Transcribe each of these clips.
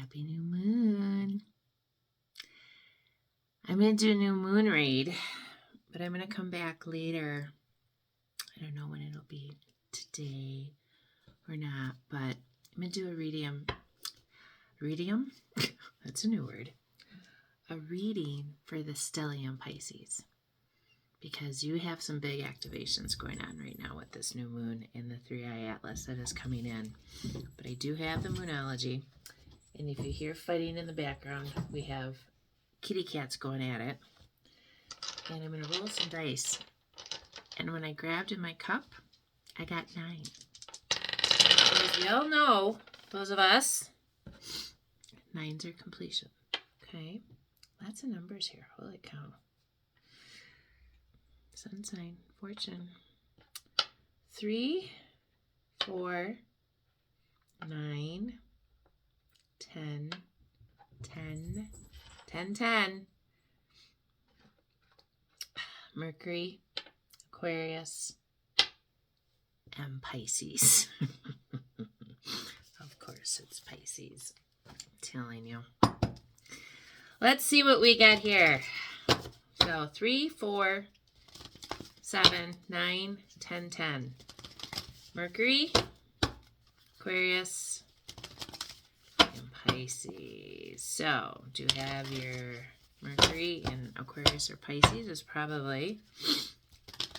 Happy new moon. I'm going to do a new moon read, but I'm going to come back later. I don't know when it'll be, today or not, but I'm going to do a reading. Reading? That's a new word. A reading for the stellium Pisces, because you have some big activations going on right now with this new moon and the 3-eye atlas that is coming in. But I do have the moonology, and if you hear fighting in the background, we have kitty cats going at it. And I'm going to roll some dice. And when I grabbed in my cup, I got 9. As we all know, those of us, 9s are completion. Okay? Lots of numbers here. Holy cow. Sun sign, fortune. 3, 4, 9, 10, 10, 10, 10. Mercury, Aquarius, and Pisces. Of course, it's Pisces. I'm telling you. Let's see what we got here. So 3, 4, 7, 9, 10, 10. Mercury, Aquarius, and Pisces. So, do you have your Mercury in Aquarius or Pisces? Is probably,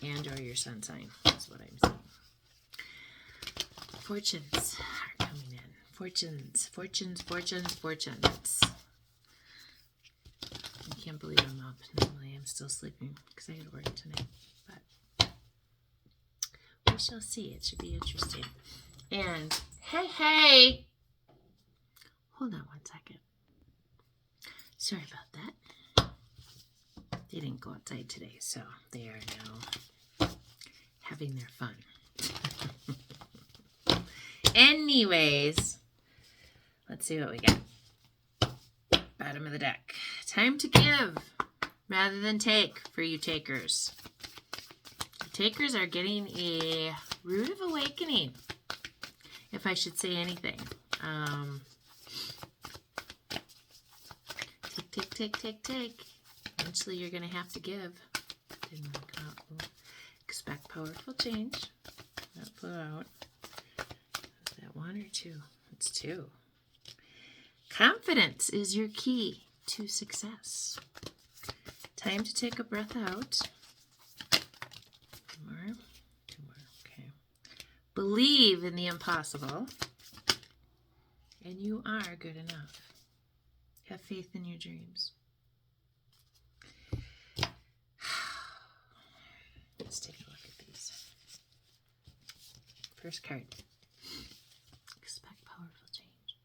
and or your sun sign. That's what I'm saying. Fortunes are coming in. Fortunes, fortunes, fortunes, fortunes. I can't believe I'm up. Normally I'm still sleeping because I had to work tonight. But we shall see. It should be interesting. And hey! Hold on one second. Sorry about that. They didn't go outside today, so they are now having their fun. Anyways, let's see what we got. Bottom of the deck. Time to give rather than take for you takers. The takers are getting a rude of awakening, if I should say anything. Take. Eventually you're going to have to give. Didn't work out. We'll expect powerful change. That flew out. Is that 1 or 2? It's 2. Confidence is your key to success. Time to take a breath out. 2 more. Okay. Believe in the impossible, and you are good enough. Have faith in your dreams. Let's take a look at these. First card. Expect powerful change.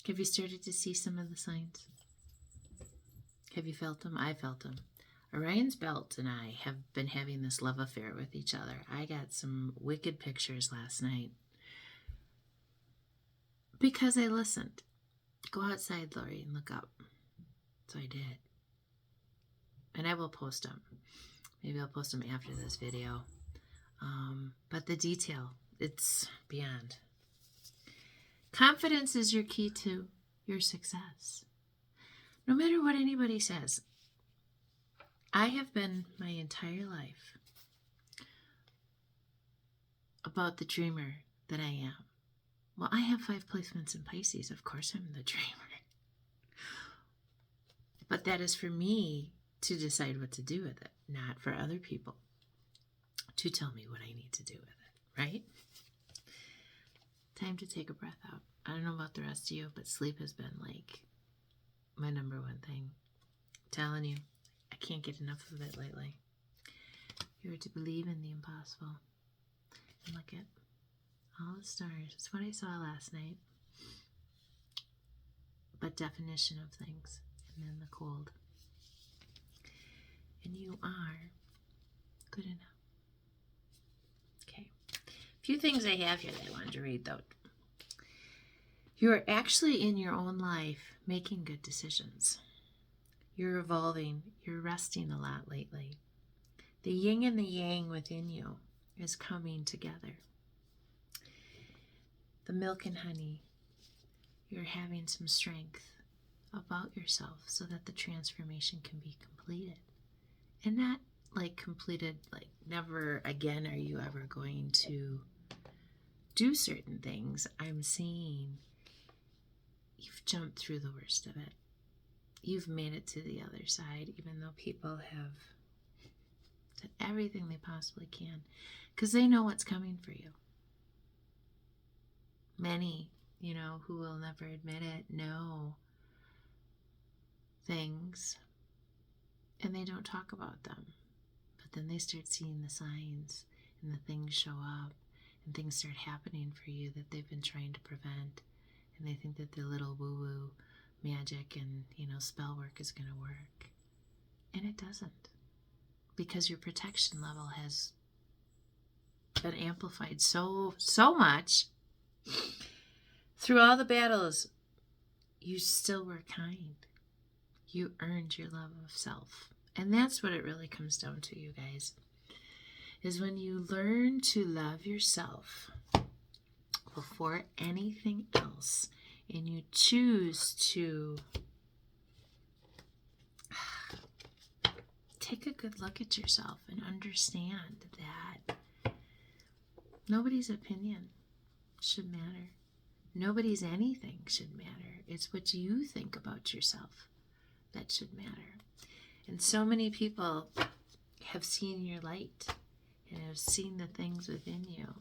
Have you started to see some of the signs? Have you felt them? I felt them. Orion's belt and I have been having this love affair with each other. I got some wicked pictures last night because I listened. Go outside, Lori, and look up. So I did. And I will post them. Maybe I'll post them after this video. But the detail, it's beyond. Confidence is your key to your success. No matter what anybody says, I have been my entire life about the dreamer that I am. Well, I have 5 placements in Pisces. Of course I'm the dreamer. But that is for me to decide what to do with it, not for other people to tell me what I need to do with it, right? Time to take a breath out. I don't know about the rest of you, but sleep has been like my number one thing. I'm telling you, I can't get enough of it lately. You are to believe in the impossible. And look at all the stars. It's what I saw last night. But definition of things. And then the cold. And you are good enough. Okay. A few things I have here that I wanted to read, though. You are actually in your own life making good decisions. You're evolving. You're resting a lot lately. The yin and the yang within you is coming together. The milk and honey, you're having some strength about yourself so that the transformation can be completed. And not like completed, like never again are you ever going to do certain things. I'm saying you've jumped through the worst of it. You've made it to the other side, even though people have done everything they possibly can, because they know what's coming for you. Many, who will never admit it, know things, and they don't talk about them. But then they start seeing the signs, and the things show up, and things start happening for you that they've been trying to prevent. And they think that their little woo-woo magic and, spell work is going to work. And it doesn't. Because your protection level has been amplified so much. Through all the battles, you still were kind. You earned your love of self. And that's what it really comes down to, you guys. Is when you learn to love yourself before anything else, and you choose to take a good look at yourself and understand that nobody's opinion should matter. Nobody's anything should matter. It's what you think about yourself that should matter. And so many people have seen your light and have seen the things within you.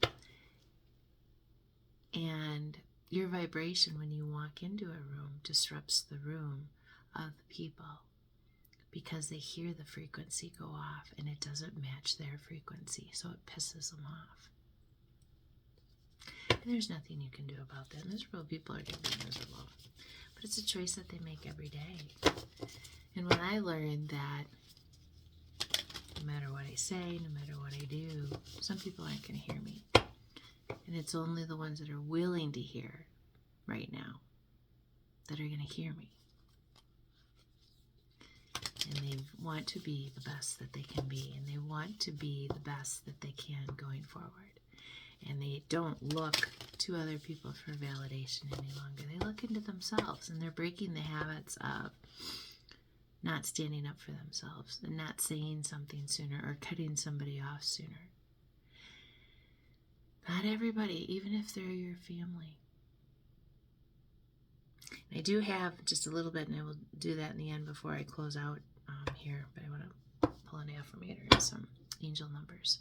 And your vibration when you walk into a room disrupts the room of the people because they hear the frequency go off and it doesn't match their frequency, so it pisses them off. And there's nothing you can do about that. Miserable people are going to be miserable. But it's a choice that they make every day. And when I learned that no matter what I say, no matter what I do, some people aren't going to hear me. And it's only the ones that are willing to hear right now that are going to hear me. And they want to be the best that they can be. And they want to be the best that they can going forward. And they don't look to other people for validation any longer. They look into themselves, and they're breaking the habits of not standing up for themselves and not saying something sooner or cutting somebody off sooner. Not everybody, even if they're your family. I do have just a little bit, and I will do that in the end before I close out here, but I want to pull an affirmator and some angel numbers.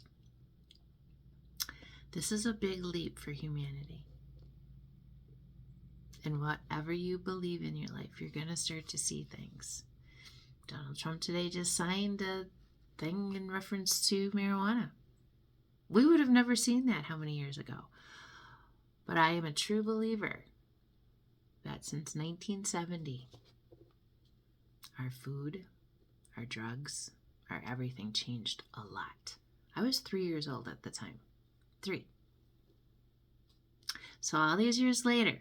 This is a big leap for humanity. And whatever you believe in your life, you're going to start to see things. Donald Trump today just signed a thing in reference to marijuana. We would have never seen that how many years ago? But I am a true believer that since 1970, our food, our drugs, our everything changed a lot. I was 3 years old at the time. 3. So all these years later,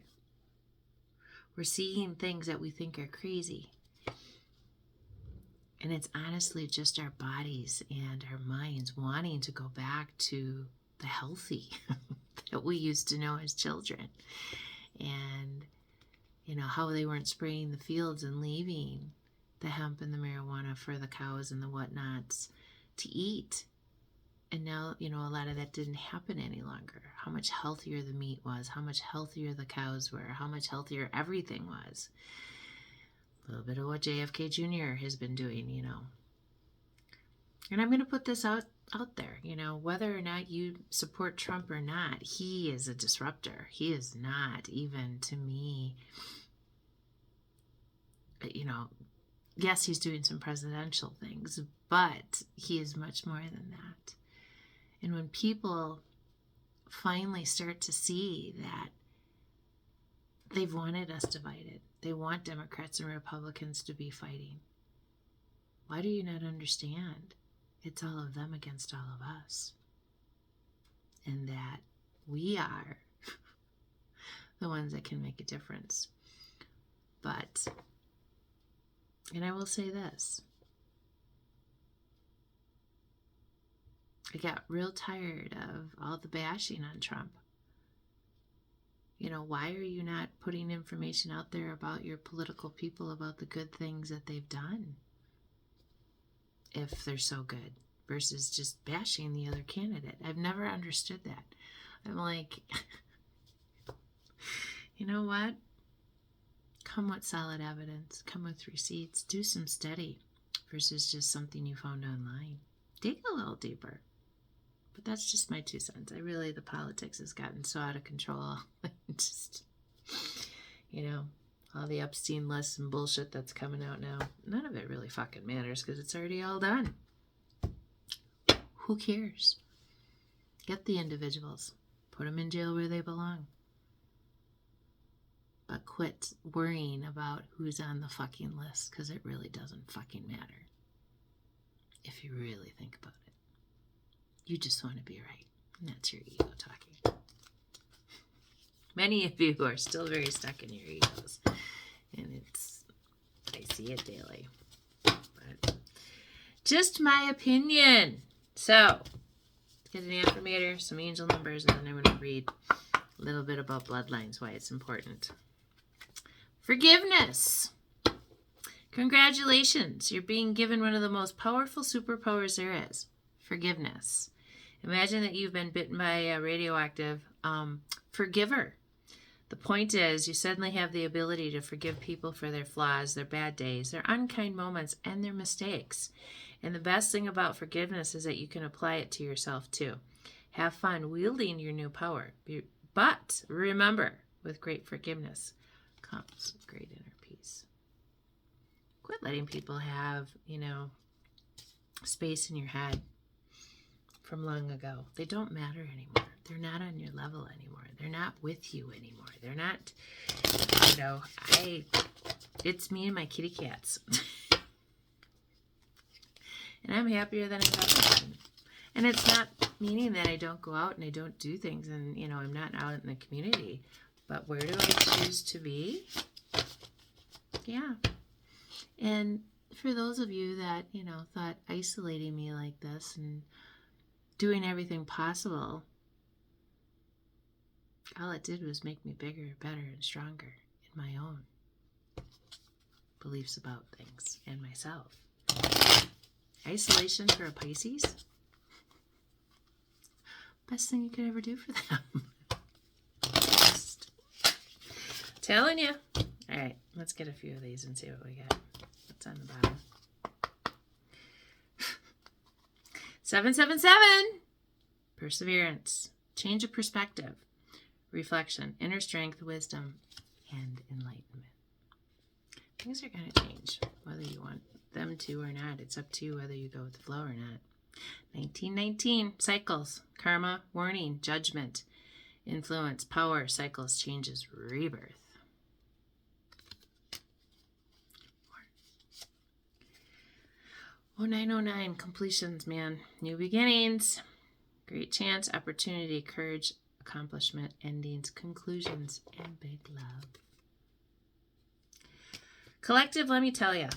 we're seeing things that we think are crazy. And it's honestly just our bodies and our minds wanting to go back to the healthy that we used to know as children. And, how they weren't spraying the fields and leaving the hemp and the marijuana for the cows and the whatnots to eat. And now, a lot of that didn't happen any longer. How much healthier the meat was, how much healthier the cows were, how much healthier everything was. A little bit of what JFK Jr. has been doing, And I'm going to put this out there, whether or not you support Trump or not, he is a disruptor. He is not even, to me, yes, he's doing some presidential things, but he is much more than that. And when people finally start to see that they've wanted us divided, they want Democrats and Republicans to be fighting, why do you not understand? It's all of them against all of us. And that we are the ones that can make a difference. But, and I will say this, I got real tired of all the bashing on Trump. You know, why are you not putting information out there about your political people, about the good things that they've done, if they're so good, versus just bashing the other candidate? I've never understood that. I'm like, you know what? Come with solid evidence. Come with receipts. Do some study versus just something you found online. Dig a little deeper. But that's just my 2 cents. The politics has gotten so out of control. Just, you know, all the Epstein lists and bullshit that's coming out now. None of it really fucking matters because it's already all done. Who cares? Get the individuals. Put them in jail where they belong. But quit worrying about who's on the fucking list, because it really doesn't fucking matter. If you really think about it. You just want to be right. And that's your ego talking. Many of you are still very stuck in your egos. And I see it daily. But just my opinion. So, let's get an affirmator, some angel numbers, and then I'm going to read a little bit about bloodlines, why it's important. Forgiveness. Congratulations. You're being given one of the most powerful superpowers there is. Forgiveness. Imagine that you've been bitten by a radioactive forgiver. The point is, you suddenly have the ability to forgive people for their flaws, their bad days, their unkind moments, and their mistakes. And the best thing about forgiveness is that you can apply it to yourself too. Have fun wielding your new power. But remember, with great forgiveness comes great inner peace. Quit letting people have, space in your head from long ago. They don't matter anymore. They're not on your level anymore. They're not with you anymore. They're not, it's me and my kitty cats. And I'm happier than I've ever been. And it's not meaning that I don't go out and I don't do things and, I'm not out in the community. But where do I choose to be? Yeah. And for those of you that, thought isolating me like this and doing everything possible, all it did was make me bigger, better, and stronger in my own beliefs about things and myself. Isolation for a Pisces? Best thing you could ever do for them. Just telling you. All right, let's get a few of these and see what we got. What's on the bottom? 777. Perseverance. Change of perspective. Reflection. Inner strength, wisdom, and enlightenment. Things are going to change, whether you want them to or not. It's up to you whether you go with the flow or not. 1919. Cycles. Karma. Warning. Judgment. Influence. Power. Cycles. Changes. Rebirth. 0909. Completions, man. New beginnings. Great chance. Opportunity. Courage. Accomplishment. Endings. Conclusions. And big love. Collective, let me tell you.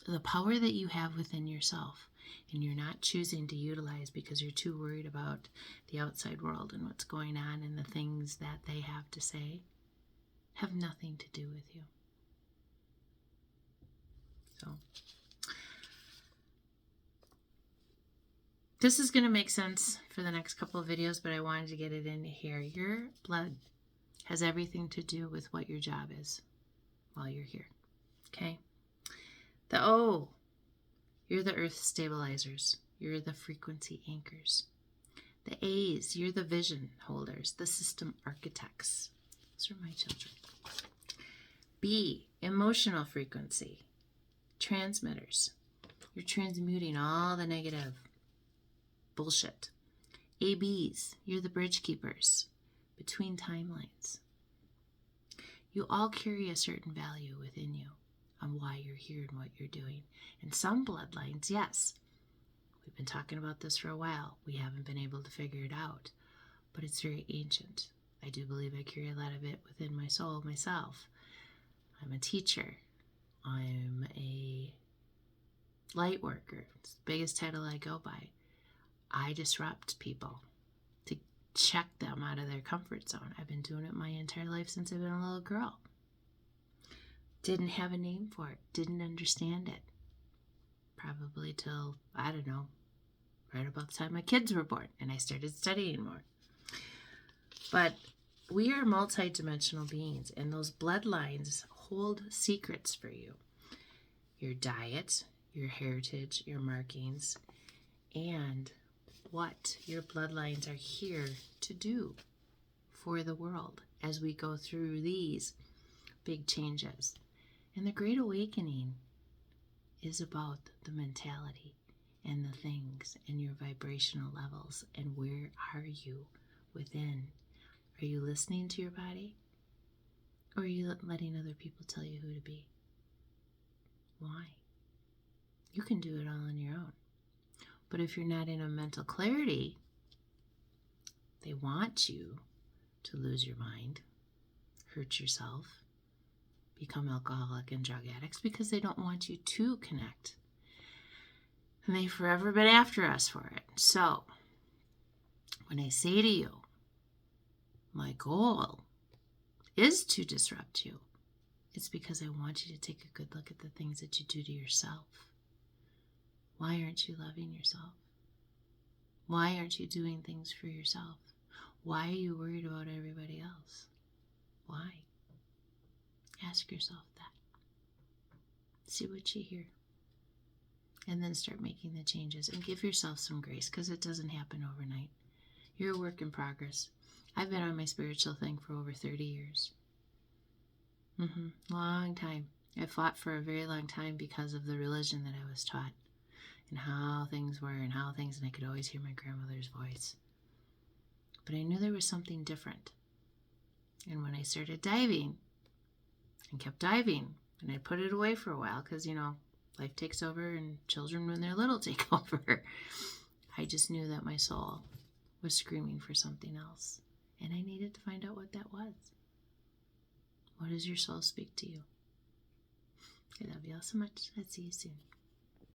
The power that you have within yourself and you're not choosing to utilize because you're too worried about the outside world and what's going on and the things that they have to say have nothing to do with you. So this is going to make sense for the next couple of videos, but I wanted to get it in here. Your blood has everything to do with what your job is while you're here. Okay? The O, you're the earth stabilizers. You're the frequency anchors. The A's, you're the vision holders, the system architects. Those are my children. B, emotional frequency. Transmitters. You're transmuting all the negative bullshit. ABs, you're the bridge keepers between timelines. You all carry a certain value within you on why you're here and what you're doing. And some bloodlines, yes, we've been talking about this for a while. We haven't been able to figure it out, but it's very ancient. I do believe I carry a lot of it within my soul myself. I'm a teacher. I'm a light worker. It's the biggest title I go by. I disrupt people to check them out of their comfort zone. I've been doing it my entire life since I've been a little girl. Didn't have a name for it. Didn't understand it. Probably till, I don't know, right about the time my kids were born and I started studying more. But we are multidimensional beings, and those bloodlines hold secrets for you. Your diet, your heritage, your markings, and what your bloodlines are here to do for the world as we go through these big changes. And the Great Awakening is about the mentality and the things and your vibrational levels and where are you within. Are you listening to your body? Or are you letting other people tell you who to be? Why? You can do it all on your own. But if you're not in a mental clarity, they want you to lose your mind, hurt yourself, become alcoholic and drug addicts because they don't want you to connect. And they've forever been after us for it. So, when I say to you, my goal is to disrupt you, it's because I want you to take a good look at the things that you do to yourself. Why aren't you loving yourself? Why aren't you doing things for yourself? Why are you worried about everybody else? Why? Ask yourself that. See what you hear. And then start making the changes and give yourself some grace because it doesn't happen overnight. You're a work in progress. I've been on my spiritual thing for over 30 years. Long time. I fought for a very long time because of the religion that I was taught and how things were and I could always hear my grandmother's voice. But I knew there was something different. And when I started diving and kept diving, and I put it away for a while because, life takes over and children when they're little take over. I just knew that my soul was screaming for something else. And I needed to find out what that was. What does your soul speak to you? I love you all so much. I'll see you soon.